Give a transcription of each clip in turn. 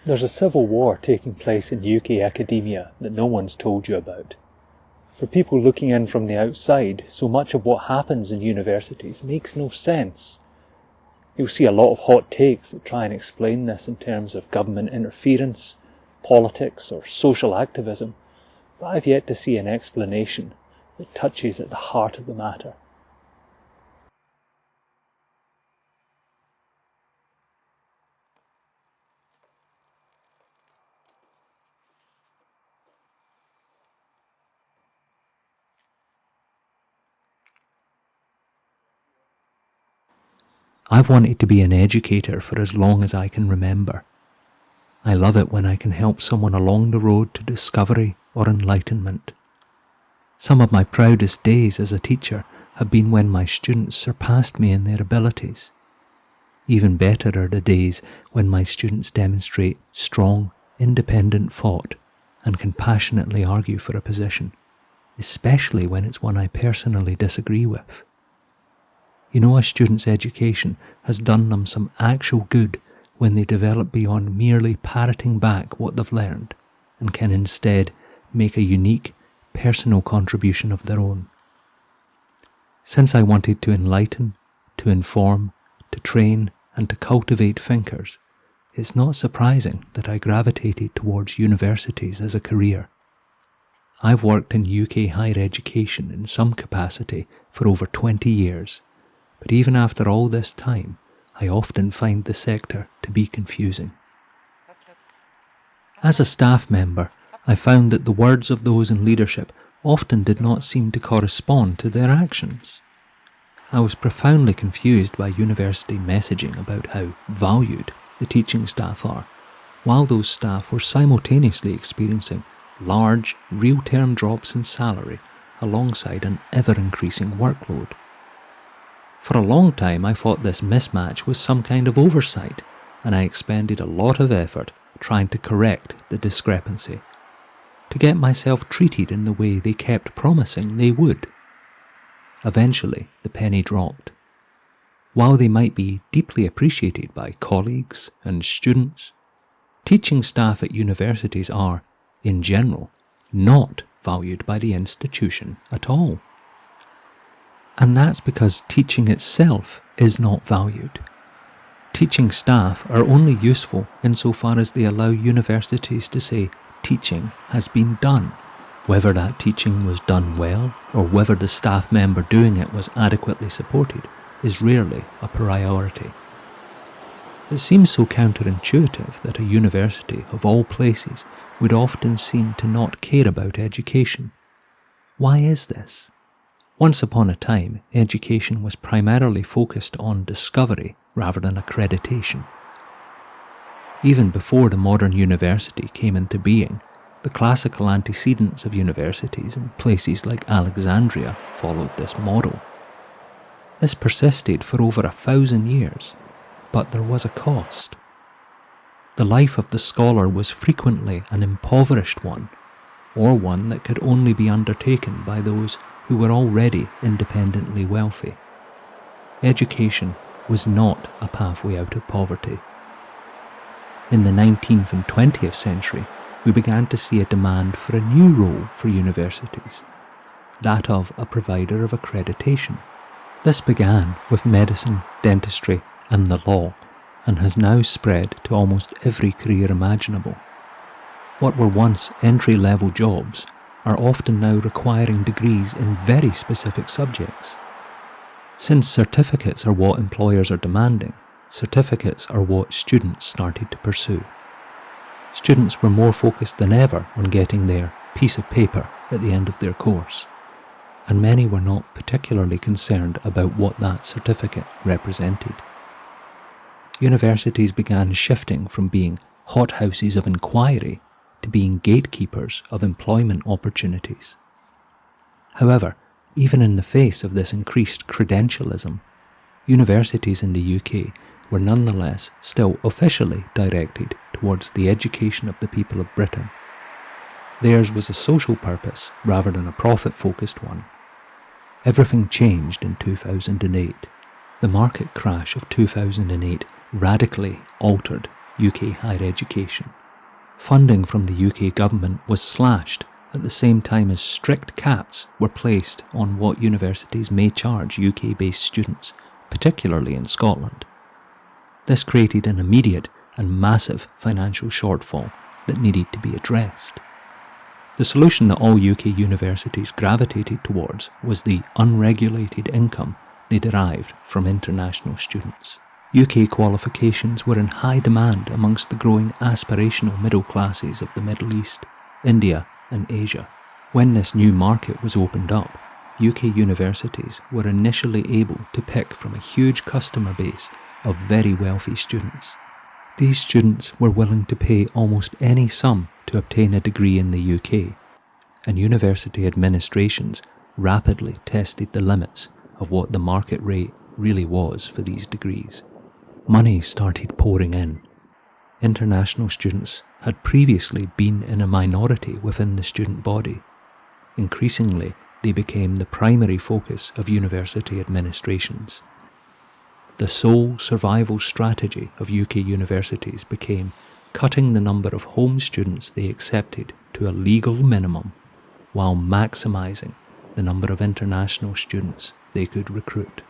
There's a civil war taking place in UK academia that no one's told you about. For people looking in from the outside, so much of what happens in universities makes no sense. You'll see a lot of hot takes that try and explain this in terms of government interference, politics, or social activism, but I've yet to see an explanation that touches at the heart of the matter. I've wanted to be an educator for as long as I can remember. I love it when I can help someone along the road to discovery or enlightenment. Some of my proudest days as a teacher have been when my students surpassed me in their abilities. Even better are the days when my students demonstrate strong, independent thought and can passionately argue for a position, especially when it's one I personally disagree with. You know, a student's education has done them some actual good when they develop beyond merely parroting back what they've learned and can instead make a unique, personal contribution of their own. Since I wanted to enlighten, to inform, to train and to cultivate thinkers, it's not surprising that I gravitated towards universities as a career. I've worked in UK higher education in some capacity for over 20 years. But even after all this time, I often find the sector to be confusing. As a staff member, I found that the words of those in leadership often did not seem to correspond to their actions. I was profoundly confused by university messaging about how valued the teaching staff are, while those staff were simultaneously experiencing large, real-term drops in salary alongside an ever-increasing workload. For a long time I thought this mismatch was some kind of oversight, and I expended a lot of effort trying to correct the discrepancy, to get myself treated in the way they kept promising they would. Eventually the penny dropped. While they might be deeply appreciated by colleagues and students, teaching staff at universities are, in general, not valued by the institution at all. And that's because teaching itself is not valued. Teaching staff are only useful insofar as they allow universities to say teaching has been done. Whether that teaching was done well or whether the staff member doing it was adequately supported is rarely a priority. It seems so counterintuitive that a university of all places would often seem to not care about education. Why is this? Once upon a time, education was primarily focused on discovery rather than accreditation. Even before the modern university came into being, the classical antecedents of universities in places like Alexandria followed this model. This persisted for over 1,000 years, but there was a cost. The life of the scholar was frequently an impoverished one, or one that could only be undertaken by those who were already independently wealthy. Education was not a pathway out of poverty. In the 19th and 20th century, we began to see a demand for a new role for universities, that of a provider of accreditation. This began with medicine, dentistry, and the law, and has now spread to almost every career imaginable. What were once entry-level jobs are often now requiring degrees in very specific subjects. Since certificates are what employers are demanding, certificates are what students started to pursue. Students were more focused than ever on getting their piece of paper at the end of their course, and many were not particularly concerned about what that certificate represented. Universities began shifting from being hothouses of inquiry to being gatekeepers of employment opportunities. However, even in the face of this increased credentialism, universities in the UK were nonetheless still officially directed towards the education of the people of Britain. Theirs was a social purpose rather than a profit-focused one. Everything changed in 2008. The market crash of 2008 radically altered UK higher education. Funding from the UK government was slashed at the same time as strict caps were placed on what universities may charge UK-based students, particularly in Scotland. This created an immediate and massive financial shortfall that needed to be addressed. The solution that all UK universities gravitated towards was the unregulated income they derived from international students. UK qualifications were in high demand amongst the growing aspirational middle classes of the Middle East, India and Asia. When this new market was opened up, UK universities were initially able to pick from a huge customer base of very wealthy students. These students were willing to pay almost any sum to obtain a degree in the UK, and university administrations rapidly tested the limits of what the market rate really was for these degrees. Money started pouring in. International students had previously been in a minority within the student body. Increasingly, they became the primary focus of university administrations. The sole survival strategy of UK universities became cutting the number of home students they accepted to a legal minimum while maximising the number of international students they could recruit.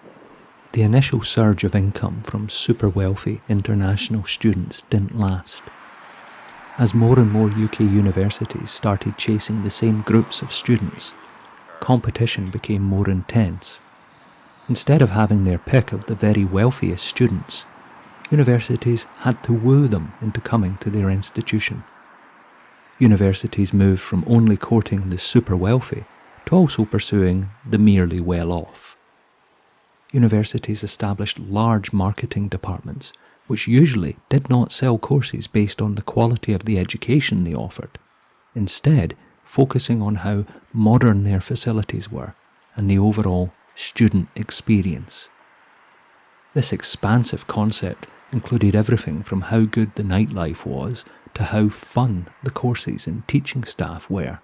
The initial surge of income from super wealthy international students didn't last. As more and more UK universities started chasing the same groups of students, competition became more intense. Instead of having their pick of the very wealthiest students, universities had to woo them into coming to their institution. Universities moved from only courting the super wealthy to also pursuing the merely well-off. Universities established large marketing departments, which usually did not sell courses based on the quality of the education they offered, instead focusing on how modern their facilities were and the overall student experience. This expansive concept included everything from how good the nightlife was to how fun the courses and teaching staff were.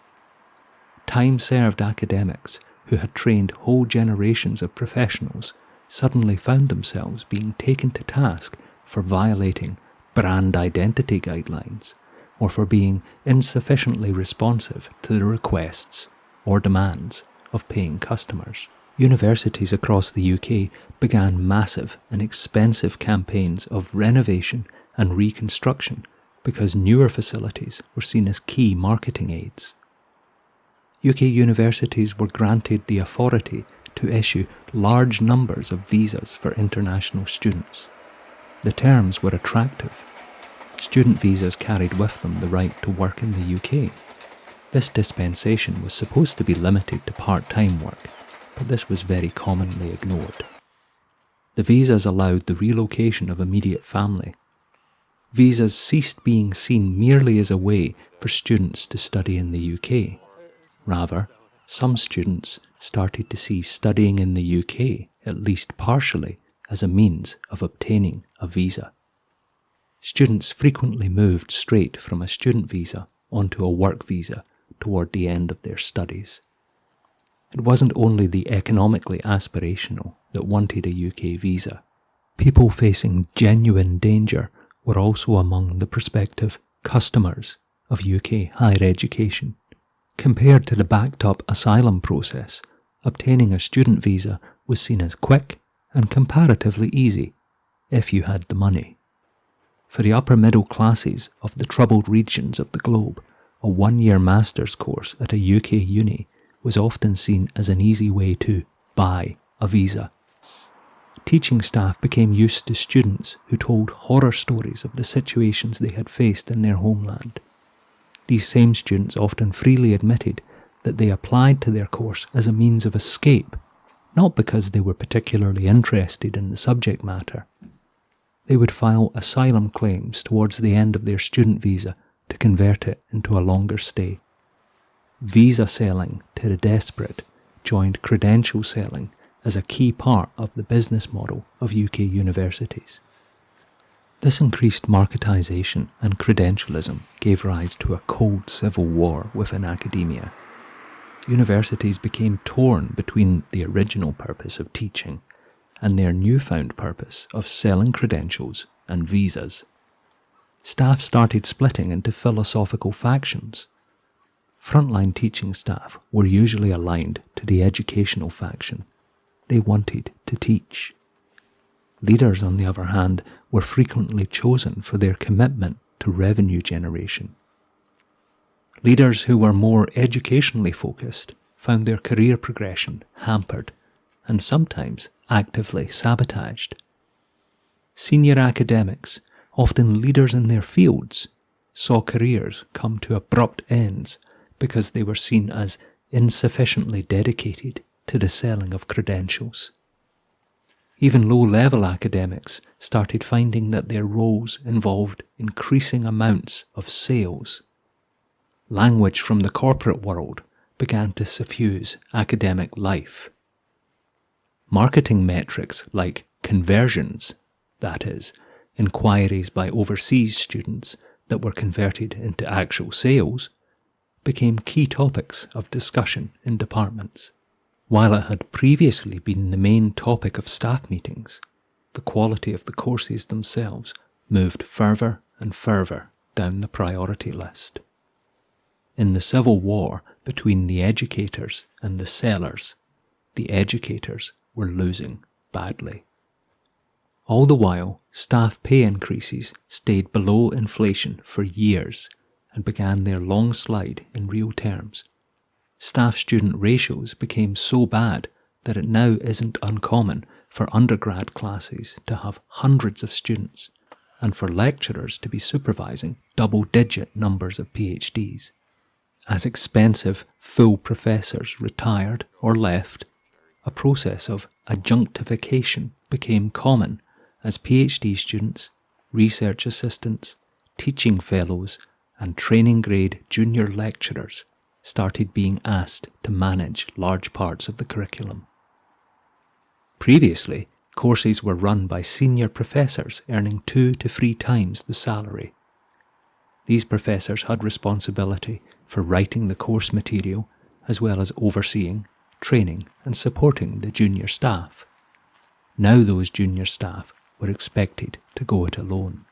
Time-served academics who had trained whole generations of professionals suddenly found themselves being taken to task for violating brand identity guidelines or for being insufficiently responsive to the requests or demands of paying customers. Universities across the UK began massive and expensive campaigns of renovation and reconstruction because newer facilities were seen as key marketing aids. UK universities were granted the authority to issue large numbers of visas for international students. The terms were attractive. Student visas carried with them the right to work in the UK. This dispensation was supposed to be limited to part-time work, but this was very commonly ignored. The visas allowed the relocation of immediate family. Visas ceased being seen merely as a way for students to study in the UK. Rather, some students started to see studying in the UK, at least partially, as a means of obtaining a visa. Students frequently moved straight from a student visa onto a work visa toward the end of their studies. It wasn't only the economically aspirational that wanted a UK visa. People facing genuine danger were also among the prospective customers of UK higher education. Compared to the backed-up asylum process, obtaining a student visa was seen as quick and comparatively easy if you had the money. For the upper middle classes of the troubled regions of the globe, a one-year master's course at a UK uni was often seen as an easy way to buy a visa. Teaching staff became used to students who told horror stories of the situations they had faced in their homeland. These same students often freely admitted that they applied to their course as a means of escape, not because they were particularly interested in the subject matter. They would file asylum claims towards the end of their student visa to convert it into a longer stay. Visa selling to the desperate joined credential selling as a key part of the business model of UK universities. This increased marketisation and credentialism gave rise to a cold civil war within academia. Universities became torn between the original purpose of teaching and their newfound purpose of selling credentials and visas. staff started splitting into philosophical factions. Frontline teaching staff were usually aligned to the educational faction. They wanted to teach. Leaders, on the other hand, were frequently chosen for their commitment to revenue generation. Leaders who were more educationally focused found their career progression hampered and sometimes actively sabotaged. Senior academics, often leaders in their fields, saw careers come to abrupt ends because they were seen as insufficiently dedicated to the selling of credentials. Even low-level academics started finding that their roles involved increasing amounts of sales. Language from the corporate world began to suffuse academic life. Marketing metrics like conversions, that is, inquiries by overseas students that were converted into actual sales, became key topics of discussion in departments. While it had previously been the main topic of staff meetings, the quality of the courses themselves moved further and further down the priority list. In the civil war between the educators and the sellers, the educators were losing badly. All the while, staff pay increases stayed below inflation for years and began their long slide in real terms. Staff-student ratios became so bad that it now isn't uncommon for undergrad classes to have hundreds of students and for lecturers to be supervising double-digit numbers of PhDs. As expensive full professors retired or left, a process of adjunctification became common as PhD students, research assistants, teaching fellows, and training-grade junior lecturers started being asked to manage large parts of the curriculum. Previously, courses were run by senior professors earning 2 to 3 times the salary. These professors had responsibility for writing the course material as well as overseeing, training and supporting the junior staff. Now those junior staff were expected to go it alone.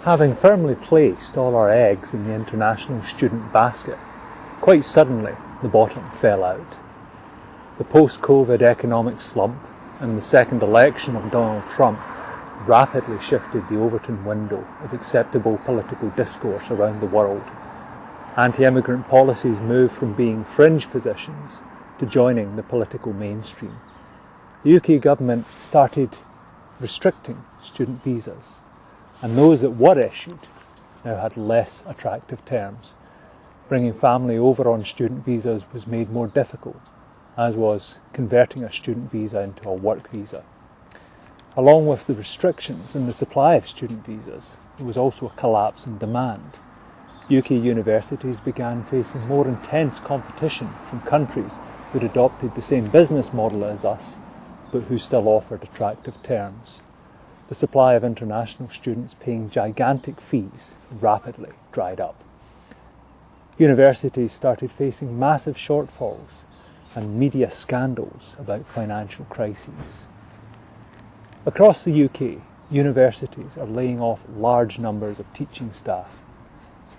Having firmly placed all our eggs in the international student basket, quite suddenly the bottom fell out. The post-COVID economic slump and the second election of Donald Trump rapidly shifted the Overton window of acceptable political discourse around the world. Anti-immigrant policies moved from being fringe positions to joining the political mainstream. The UK government started restricting student visas, and those that were issued now had less attractive terms. Bringing family over on student visas was made more difficult, as was converting a student visa into a work visa. Along with the restrictions in the supply of student visas, there was also a collapse in demand. UK universities began facing more intense competition from countries that adopted the same business model as us, but who still offered attractive terms. The supply of international students paying gigantic fees rapidly dried up. Universities started facing massive shortfalls and media scandals about financial crises. Across the UK, universities are laying off large numbers of teaching staff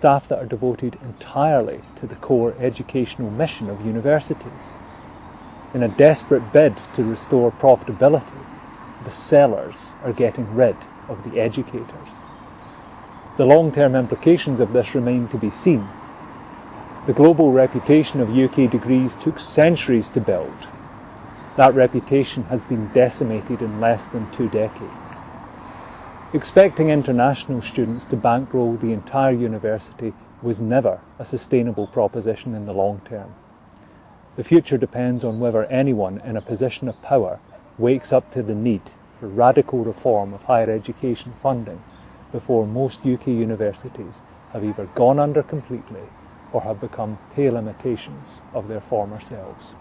that are devoted entirely to the core educational mission of universities. In a desperate bid to restore profitability, the sellers are getting rid of the educators. The long-term implications of this remain to be seen. The global reputation of UK degrees took centuries to build. That reputation has been decimated in less than 2 decades. Expecting international students to bankroll the entire university was never a sustainable proposition in the long term. The future depends on whether anyone in a position of power wakes up to the need for radical reform of higher education funding before most UK universities have either gone under completely or have become pale imitations of their former selves.